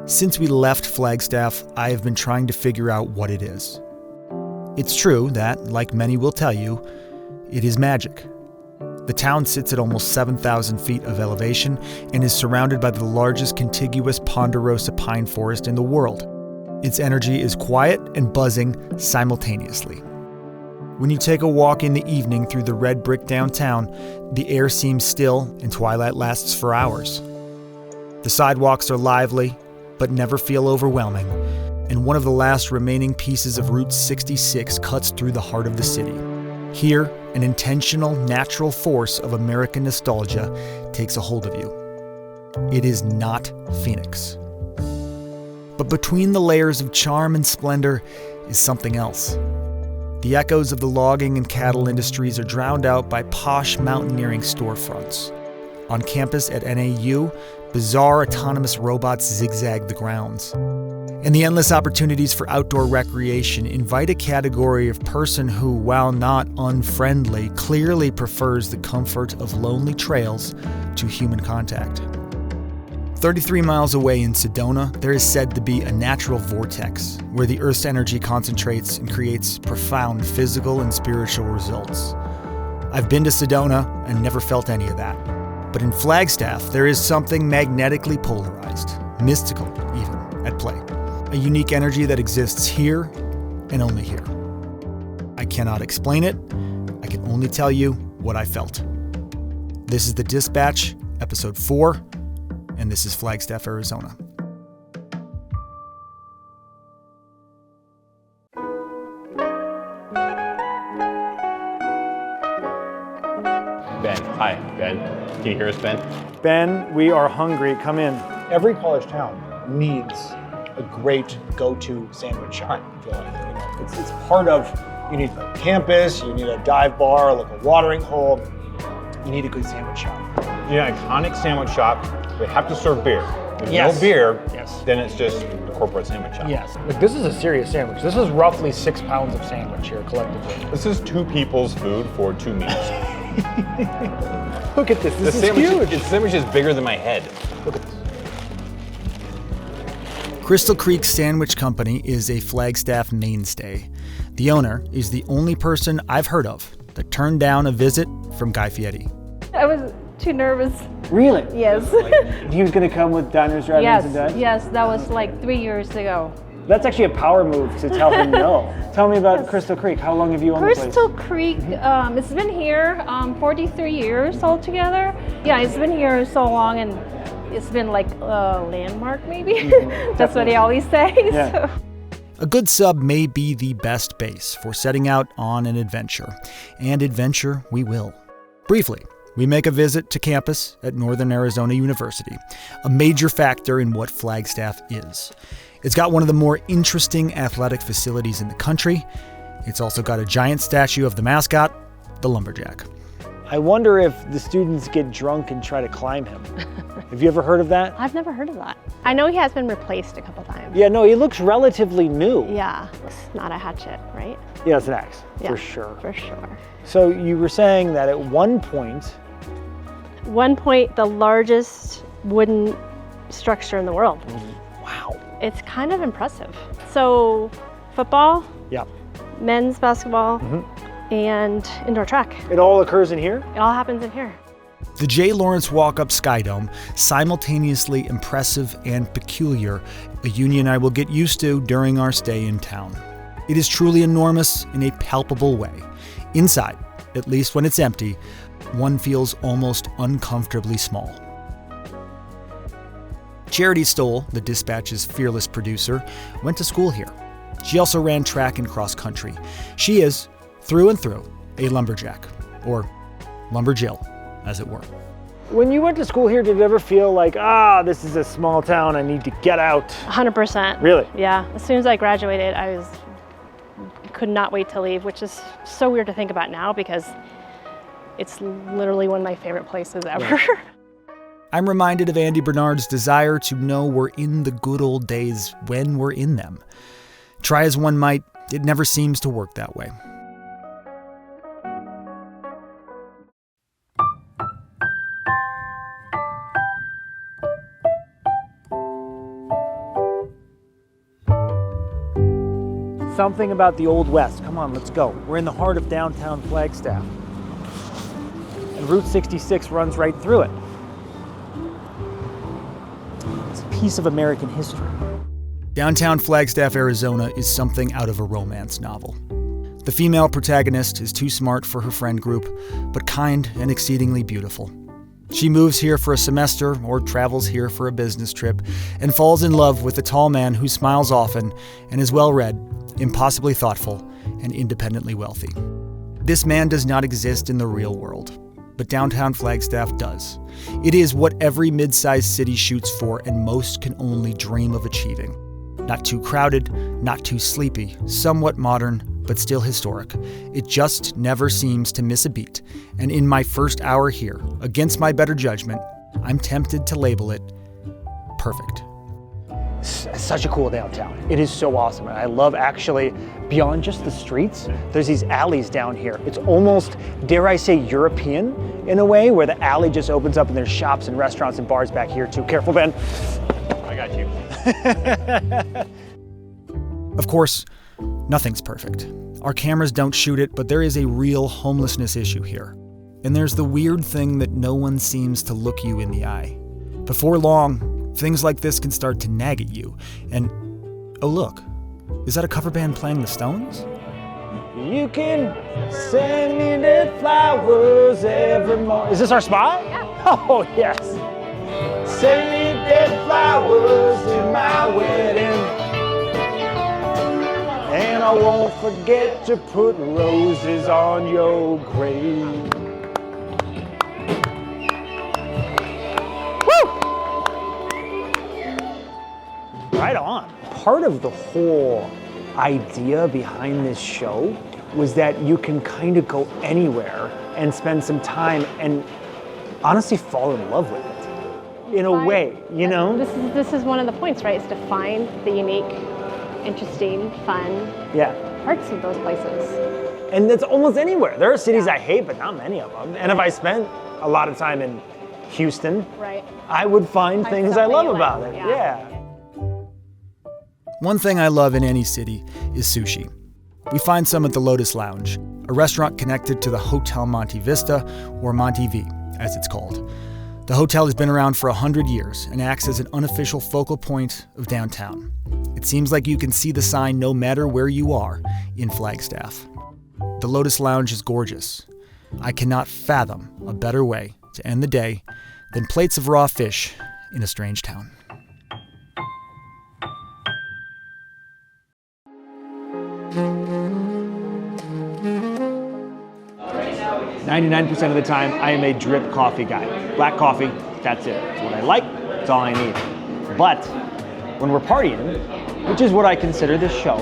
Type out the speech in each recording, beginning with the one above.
Since we left Flagstaff, I have been trying to figure out what it is. It's true that, like many will tell you, it is magic. The town sits at almost 7,000 feet of elevation and is surrounded by the largest contiguous ponderosa pine forest in the world. Its energy is quiet and buzzing simultaneously. When you take a walk in the evening through the red brick downtown, the air seems still and twilight lasts for hours. The sidewalks are lively, but never feel overwhelming, and one of the last remaining pieces of Route 66 cuts through the heart of the city. Here, an intentional, natural force of American nostalgia takes a hold of you. It is not Phoenix. But between the layers of charm and splendor is something else. The echoes of the logging and cattle industries are drowned out by posh mountaineering storefronts. On campus at NAU, bizarre autonomous robots zigzag the grounds. And the endless opportunities for outdoor recreation invite a category of person who, while not unfriendly, clearly prefers the comfort of lonely trails to human contact. 33 miles away in Sedona, there is said to be a natural vortex where the Earth's energy concentrates and creates profound physical and spiritual results. I've been to Sedona and never felt any of that. But in Flagstaff, there is something magnetically polarized, mystical even, at play. A unique energy that exists here and only here. I cannot explain it. I can only tell you what I felt. This is The Dispatch, Episode 4, and this is Flagstaff, Arizona. Ben, hi, Ben. Can you hear us, Ben? Ben, we are hungry. Come in. Every college town needs a great go-to sandwich shop. I feel like, it's part of. You need a campus. You need a dive bar, like a watering hole. You need a good sandwich shop. You need an iconic sandwich shop. They have to serve beer. If Yes. no beer, Yes. then it's just a corporate sandwich shop. Yes. Like, this is a serious sandwich. This is roughly 6 pounds of sandwich here collectively. This is 2 people's food for 2 meals. Look at this. This is sandwich, huge. The sandwich is bigger than my head. Look at this. Crystal Creek Sandwich Company is a Flagstaff mainstay. The owner is the only person I've heard of that turned down a visit from Guy Fieri. I was too nervous. Really? Yes. He was going to come with Diners, Drive-Ins, and Dives? Yes, that was like 3 years ago. That's actually a power move to tell him no. Tell me about Crystal Creek. How long have you owned the place? Crystal Creek, it's been here 43 years altogether. Yeah, it's been here so long, and it's been like a landmark maybe. That's what they always say. Yeah. So. A good sub may be the best base for setting out on an adventure, and adventure we will. Briefly, we make a visit to campus at Northern Arizona University, a major factor in what Flagstaff is. It's got one of the more interesting athletic facilities in the country. It's also got a giant statue of the mascot, the lumberjack. I wonder if the students get drunk and try to climb him. Have you ever heard of that? I've never heard of that. I know he has been replaced a couple times. Yeah, no, he looks relatively new. Yeah, it's not a hatchet, right? Yeah, it's an axe, Yeah, for sure. For sure. So you were saying that at one point, One point, the largest wooden structure in the world. wow. It's kind of impressive. So, football, Yeah. men's basketball, and indoor track. It all occurs in here? It all happens in here. The J. Lawrence Walkup Sky Dome, simultaneously impressive and peculiar, a union I will get used to during our stay in town. It is truly enormous in a palpable way. Inside, at least when it's empty, one feels almost uncomfortably small. Charity Stowell, the Dispatch's fearless producer, went to school here. She also ran track and cross country. She is, through and through, a lumberjack, or lumberjill, as it were. When you went to school here, did it ever feel like, this is a small town, I need to get out? 100%. Really? Yeah. As soon as I graduated, could not wait to leave, which is so weird to think about now because it's literally one of my favorite places ever. I'm reminded of Andy Bernard's desire to know we're in the good old days when we're in them. Try as one might, it never seems to work that way. Something about the Old West. Come on, let's go. We're in the heart of downtown Flagstaff. And Route 66 runs right through it. It's a piece of American history. Downtown Flagstaff, Arizona is something out of a romance novel. The female protagonist is too smart for her friend group, but kind and exceedingly beautiful. She moves here for a semester or travels here for a business trip and falls in love with a tall man who smiles often and is well-read, impossibly thoughtful, and independently wealthy. This man does not exist in the real world, but downtown Flagstaff does. It is what every mid-sized city shoots for and most can only dream of achieving. Not too crowded, not too sleepy, somewhat modern, but still historic. It just never seems to miss a beat. And in my first hour here, against my better judgment, I'm tempted to label it perfect. It's such a cool downtown. It is so awesome. And I love actually, beyond just the streets, there's these alleys down here. It's almost, dare I say, European in a way, where the alley just opens up and there's shops and restaurants and bars back here too. Careful, Ben. I got you. Of course, nothing's perfect. Our cameras don't shoot it, but there is a real homelessness issue here. And there's the weird thing that no one seems to look you in the eye. Before long, things like this can start to nag at you. And, oh look, is that a cover band playing the Stones? You can send me the flowers every morning. Is this our spot? Yeah. Oh, yes. Send me the flowers in my wedding. And I won't forget to put roses on your grave. Woo! Right on. Part of the whole idea behind this show was that you can kind of go anywhere and spend some time and honestly fall in love with it. In a way, you know? This is one of the points, right? Is to find the unique, interesting, fun parts of those places. And it's almost anywhere. There are cities I hate, but not many of them. And if I spent a lot of time in Houston, I would find things I love about it. Yeah. One thing I love in any city is sushi. We find some at the Lotus Lounge, a restaurant connected to the Hotel Monte Vista, or Monte V, as it's called. The hotel has been around for 100 years and acts as an unofficial focal point of downtown. It seems like you can see the sign no matter where you are in Flagstaff. The Lotus Lounge is gorgeous. I cannot fathom a better way to end the day than plates of raw fish in a strange town. 99% of the time, I am a drip coffee guy. Black coffee, that's it. It's what I like, it's all I need. But when we're partying, which is what I consider this show,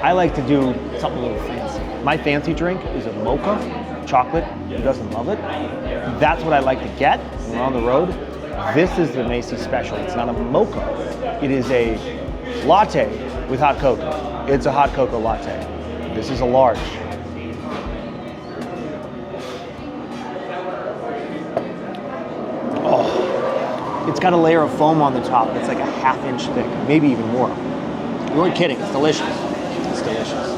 I like to do something a little fancy. My fancy drink is a mocha, chocolate. Who doesn't love it? That's what I like to get when we're on the road. This is the Macy's special. It's not a mocha. It is a latte with hot cocoa. It's a hot cocoa latte. This is a large. It's got a layer of foam on the top that's like a half-inch thick, maybe even more. You weren't kidding, it's delicious. It's delicious.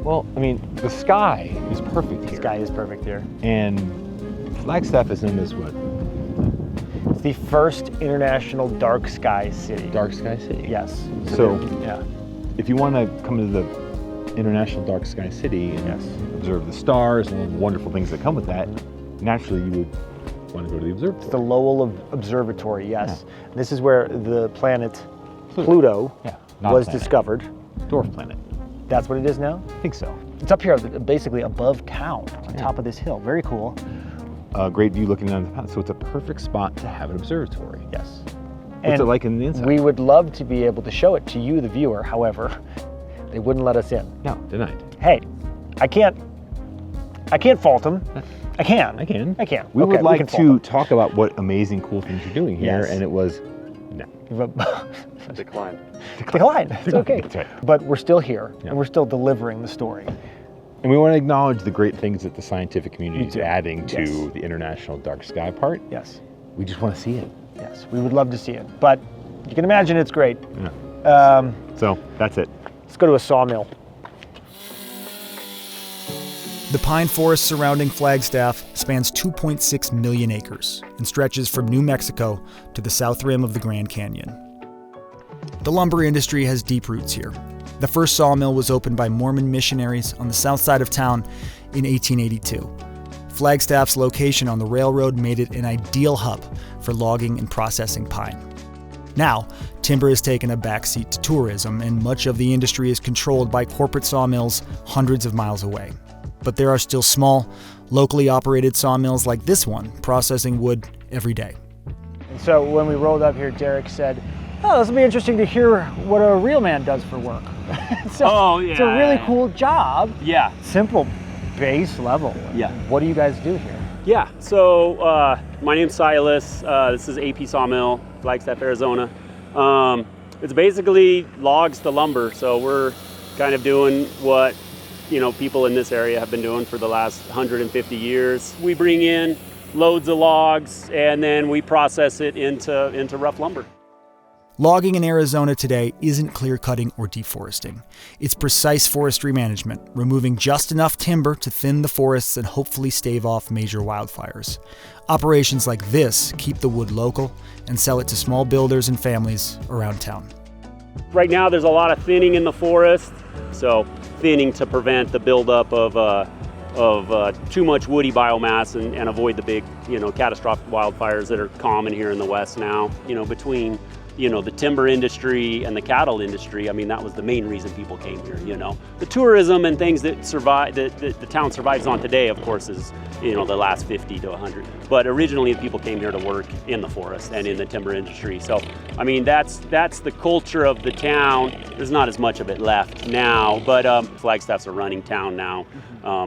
Well, I mean, the sky is perfect here. The sky is perfect here. And Flagstaff is known as what? It's the first international dark sky city. Dark sky city. Yes. So, yeah. If you want to come to the International Dark Sky City and observe the stars and all the wonderful things that come with that, naturally you would want to go to the observatory. It's the Lowell Observatory, yes. Yeah. This is where the planet Pluto was discovered. Dwarf planet. That's what it is now? I think so. It's up here, basically above town, on top of this hill. Very cool. Great view looking down the path. So it's a perfect spot to have an observatory. Yes. What's it like in the inside? We would love to be able to show it to you, the viewer. However, they wouldn't let us in. No, denied. Hey, I can't fault them. I can. We would like to talk about what amazing, cool things you're doing here, and it was no. Decline. It's okay. That's right. But we're still here, and we're still delivering the story. And we want to acknowledge the great things that the scientific community is adding to the International Dark Sky part. Yes. We just want to see it. Yes, we would love to see it. But You can imagine it's great. Yeah. So that's it. Let's go to a sawmill. The pine forest surrounding Flagstaff spans 2.6 million acres and stretches from New Mexico to the south rim of the Grand Canyon. The lumber industry has deep roots here. The first sawmill was opened by Mormon missionaries on the south side of town in 1882. Flagstaff's location on the railroad made it an ideal hub for logging and processing pine. Now, timber has taken a backseat to tourism, and much of the industry is controlled by corporate sawmills hundreds of miles away. But there are still small, locally operated sawmills like this one, processing wood every day. And so when we rolled up here, Deric said, "Oh, this will be interesting to hear what a real man does for work." So it's a really cool job. Yeah. Simple, base level. Yeah. What do you guys do here? Yeah, so my name's Silas. This is AP Sawmill, Flagstaff, Arizona. It's basically logs to lumber, so we're kind of doing what people in this area have been doing for the last 150 years. We bring in loads of logs and then we process it into rough lumber. Logging in Arizona today isn't clear-cutting or deforesting. It's precise forestry management, removing just enough timber to thin the forests and hopefully stave off major wildfires. Operations like this keep the wood local and sell it to small builders and families around town. Right now there's a lot of thinning in the forest, so thinning to prevent the buildup of too much woody biomass and avoid the big, catastrophic wildfires that are common here in the West now. Between the timber industry and the cattle industry, that was the main reason people came here, The tourism and things that the town survives on today, of course, is, the last 50 to 100. But originally people came here to work in the forest and in the timber industry. So, that's the culture of the town. There's not as much of it left now, but Flagstaff's a running town now.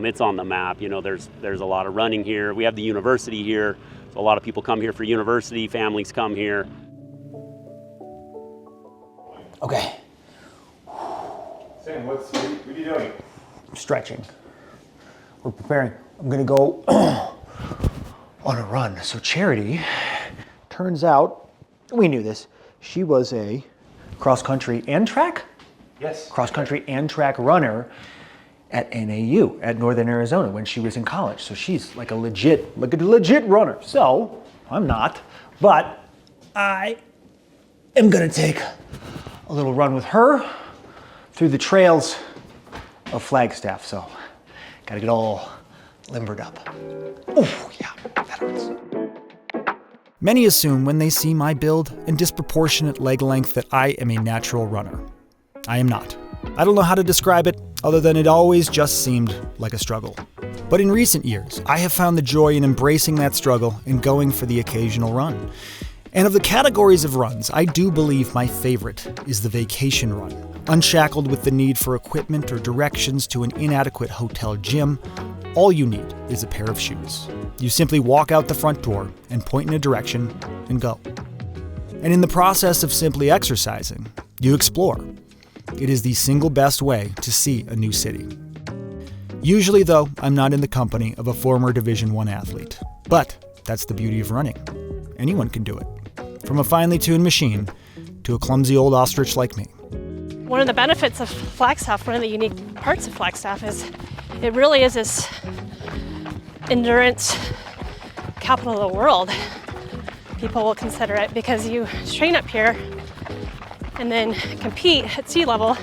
It's on the map, there's a lot of running here. We have the university here, so a lot of people come here for university, families come here. Okay. Sam, what are you doing? Stretching. We're preparing. I'm gonna go on a run. So Charity, turns out, we knew this, she was a cross-country and track? Yes. Cross-country and track runner at NAU, at Northern Arizona, when she was in college. So she's like a legit runner. So, I'm not, but I am gonna take a little run with her through the trails of Flagstaff. So, gotta get all limbered up. Oh, yeah, that hurts. Many assume when they see my build and disproportionate leg length that I am a natural runner. I am not. I don't know how to describe it, other than it always just seemed like a struggle. But in recent years, I have found the joy in embracing that struggle and going for the occasional run. And of the categories of runs, I do believe my favorite is the vacation run. Unshackled with the need for equipment or directions to an inadequate hotel gym, all you need is a pair of shoes. You simply walk out the front door and point in a direction and go. And in the process of simply exercising, you explore. It is the single best way to see a new city. Usually, though, I'm not in the company of a former Division I athlete. But that's the beauty of running. Anyone can do it. From a finely tuned machine to a clumsy old ostrich like me. One of the benefits of Flagstaff, one of the unique parts of Flagstaff is it really is this endurance capital of the world. People will consider it because you train up here and then compete at sea level.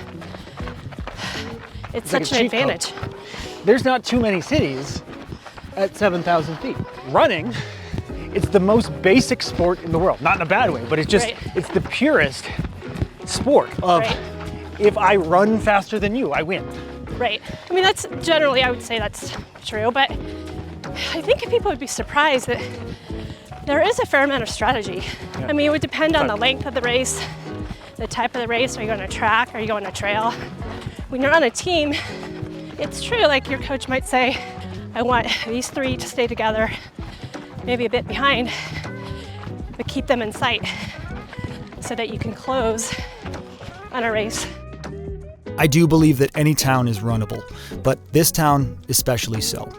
It's such an advantage. There's not too many cities at 7,000 feet. Running, it's the most basic sport in the world. Not in a bad way, but it's just, it's the purest sport of if I run faster than you, I win. Right. That's generally, I would say that's true, but I think people would be surprised that there is a fair amount of strategy. Yeah. It would depend on the length of the race, the type of the race. Are you going to track? Are you going to trail? When you're on a team, it's true, like your coach might say, I want these three to stay together, maybe a bit behind, but keep them in sight so that you can close on a race. I do believe that any town is runnable, but this town especially so.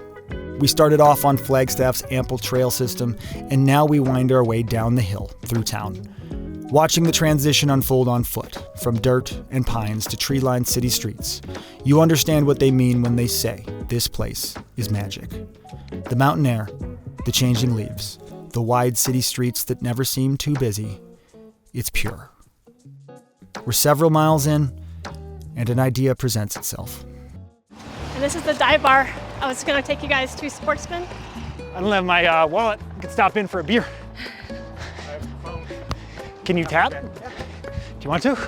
We started off on Flagstaff's ample trail system, and now we wind our way down the hill through town. Watching the transition unfold on foot, from dirt and pines to tree-lined city streets, you understand what they mean when they say this place is magic. The mountain air, the changing leaves, the wide city streets that never seem too busy. It's pure. We're several miles in, and an idea presents itself. And this is the dive bar. I was going to take you guys to Sportsman. I don't have my wallet. I could stop in for a beer. Can you tap? Do you want to?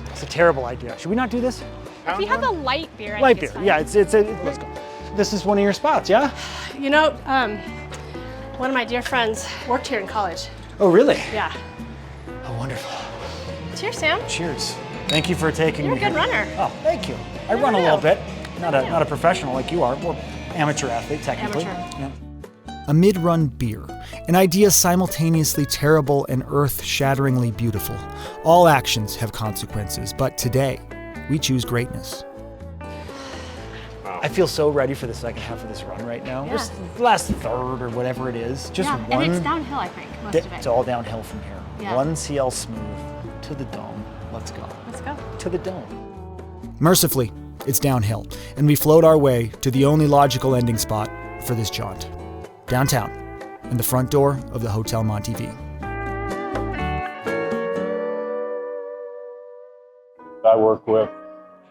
It's a terrible idea. Should we not do this? If you have a light beer, I Light think beer, yeah, let's go. This is one of your spots, yeah? You know, one of my dear friends worked here in college. Oh, really? Yeah. Oh, wonderful. Cheers, Sam. Cheers. Thank you for taking You're me a good here. runner. Oh, thank you. I run a little bit. Not a professional like you are. We're amateur athlete, technically. Amateur. Yeah. A mid-run beer, an idea simultaneously terrible and earth-shatteringly beautiful. All actions have consequences, but today, we choose greatness. I feel so ready for the second half of this run right now. Yeah. Just the last third or whatever it is. Just one. And it's downhill, I think, most of it. It's all downhill from here. Yeah. One CL smooth to the dome. Let's go. Let's go. To the dome. Mercifully, it's downhill, and we float our way to the only logical ending spot for this jaunt. Downtown, in the front door of the Hotel Monte V. I work with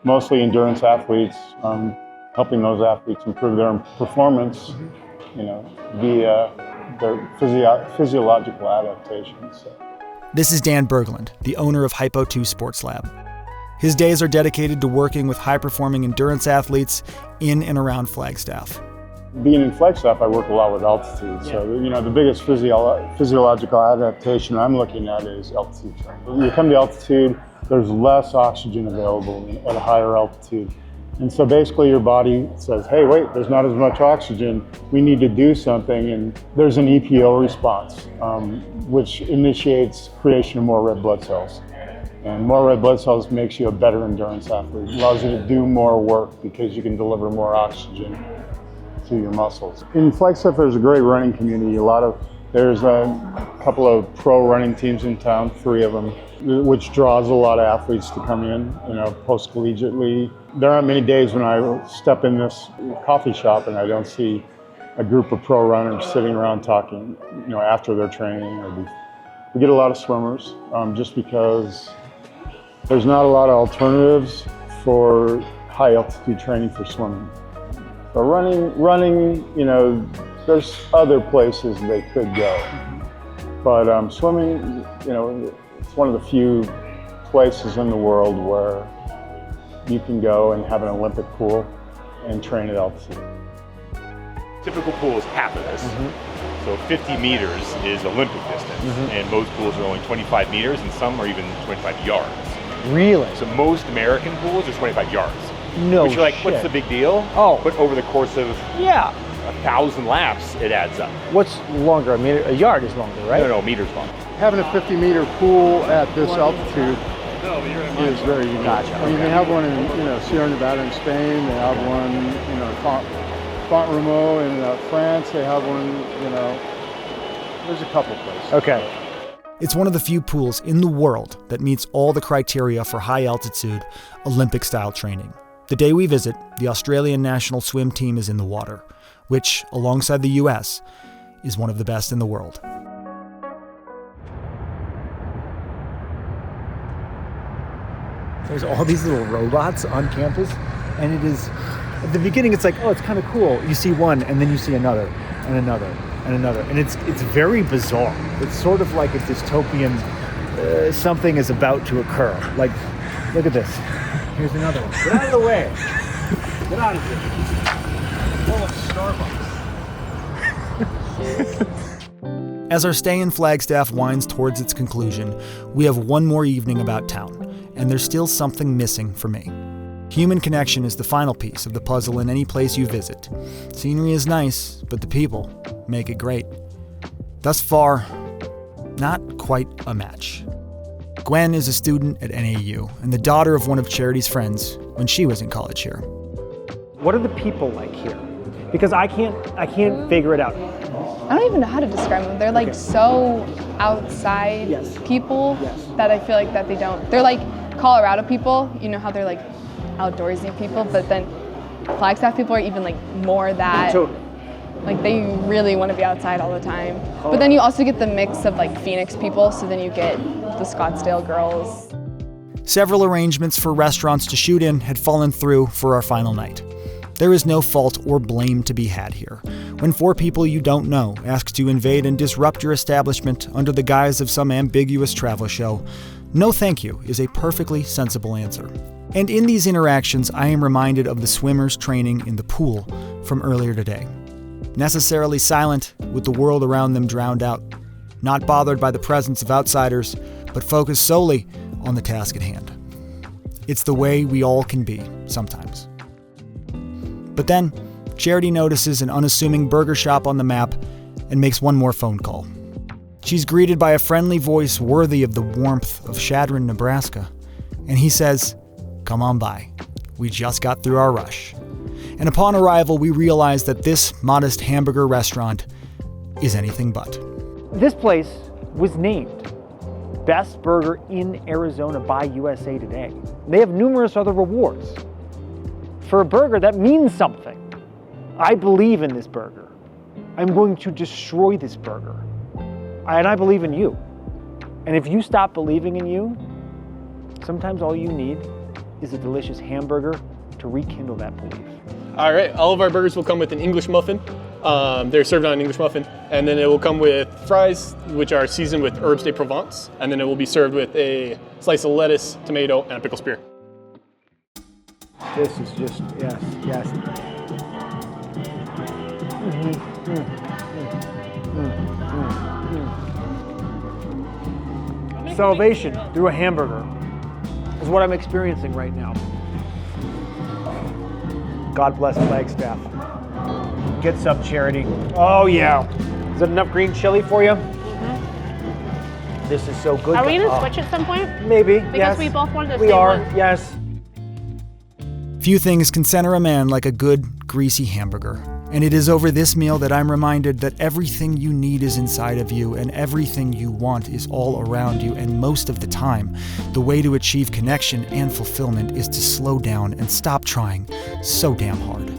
mostly endurance athletes, helping those athletes improve their performance, via their physiological adaptations. This is Dan Berglund, the owner of Hypo 2 Sports Lab. His days are dedicated to working with high-performing endurance athletes in and around Flagstaff. Being in Flagstaff, I work a lot with altitude. So, the biggest physiological adaptation I'm looking at is altitude training. When you come to altitude, there's less oxygen available at a higher altitude. And so basically your body says, hey, wait, there's not as much oxygen. We need to do something. And there's an EPO response, which initiates creation of more red blood cells. And more red blood cells makes you a better endurance athlete. It allows you to do more work because you can deliver more oxygen to your muscles. In Flagstaff, there's a great running community. There's a couple of pro running teams in town, 3 of them, which draws a lot of athletes to come in, post-collegiately. There aren't many days when I step in this coffee shop and I don't see a group of pro runners sitting around talking, after their training. We get a lot of swimmers, just because there's not a lot of alternatives for high altitude training for swimming. So running, there's other places they could go. But swimming, it's one of the few places in the world where you can go and have an Olympic pool and train at altitude. Typical pool is half of this. So 50 meters is Olympic distance, and most pools are only 25 meters, and some are even 25 yards. Really? So most American pools are 25 yards. No Which you're like, shit. what's the big deal? Oh. But over the course of Yeah. 1,000 laps, it adds up. What's longer? A yard is longer, right? No, meters long. Having a 50-meter pool at this altitude is very unique. Gotcha. I mean, they have one in Sierra Nevada in Spain. They have one, Font-Romeu in France. They have one, there's a couple places. Okay. It's one of the few pools in the world that meets all the criteria for high-altitude, Olympic-style training. The day we visit, the Australian national swim team is in the water, which, alongside the U.S., is one of the best in the world. There's all these little robots on campus, and it is, at the beginning it's like, oh, it's kind of cool. You see one, and then you see another, and another, and another. And it's very bizarre. It's sort of like a dystopian, something is about to occur. Like, look at this. Here's another one. Get out of the way. Get out of here. Oh, Starbucks. As our stay in Flagstaff winds towards its conclusion, we have one more evening about town, and there's still something missing for me. Human connection is the final piece of the puzzle in any place you visit. Scenery is nice, but the people make it great. Thus far, not quite a match. Gwen is a student at NAU and the daughter of one of Charity's friends when she was in college here. What are the people like here? Because I can't figure it out. I don't even know how to describe them. They're like so outside people that I feel like that they don't. They're like Colorado people, you know how they're like outdoorsy people, but then Flagstaff people are even like more that. Like they really want to be outside all the time. But then you also get the mix of like Phoenix people, so then you get the Scottsdale girls. Several arrangements for restaurants to shoot in had fallen through for our final night. There is no fault or blame to be had here. When 4 people you don't know ask to invade and disrupt your establishment under the guise of some ambiguous travel show, no thank you is a perfectly sensible answer. And in these interactions, I am reminded of the swimmers training in the pool from earlier today. Necessarily silent, with the world around them drowned out, not bothered by the presence of outsiders, but focused solely on the task at hand. It's the way we all can be, sometimes. But then, Charity notices an unassuming burger shop on the map and makes one more phone call. She's greeted by a friendly voice worthy of the warmth of Chadron, Nebraska, and he says, "Come on by. We just got through our rush." And upon arrival, we realize that this modest hamburger restaurant is anything but. This place was named Best Burger in Arizona by USA Today. They have numerous other rewards. For a burger, that means something. I believe in this burger. I'm going to destroy this burger. And I believe in you. And if you stop believing in you, sometimes all you need is a delicious hamburger to rekindle that belief. All right, all of our burgers will come with an English muffin. They're served on an English muffin. And then it will come with fries, which are seasoned with herbes de Provence. And then it will be served with a slice of lettuce, tomato, and a pickle spear. This is just, yes. Salvation through a hamburger is what I'm experiencing right now. God bless Flagstaff. Get some, Charity. Oh yeah. Is that enough green chili for you? This is so good. Are we gonna switch at some point? Maybe, Because we both wanted the we same are, one. yes. Few things can center a man like a good, greasy hamburger. And it is over this meal that I'm reminded that everything you need is inside of you and everything you want is all around you. And most of the time, the way to achieve connection and fulfillment is to slow down and stop trying so damn hard.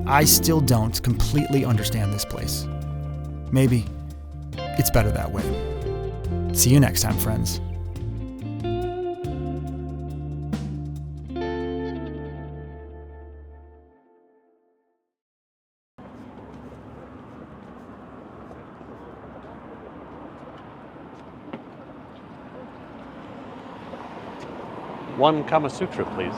I still don't completely understand this place. Maybe it's better that way. See you next time, friends. One Kama Sutra, please.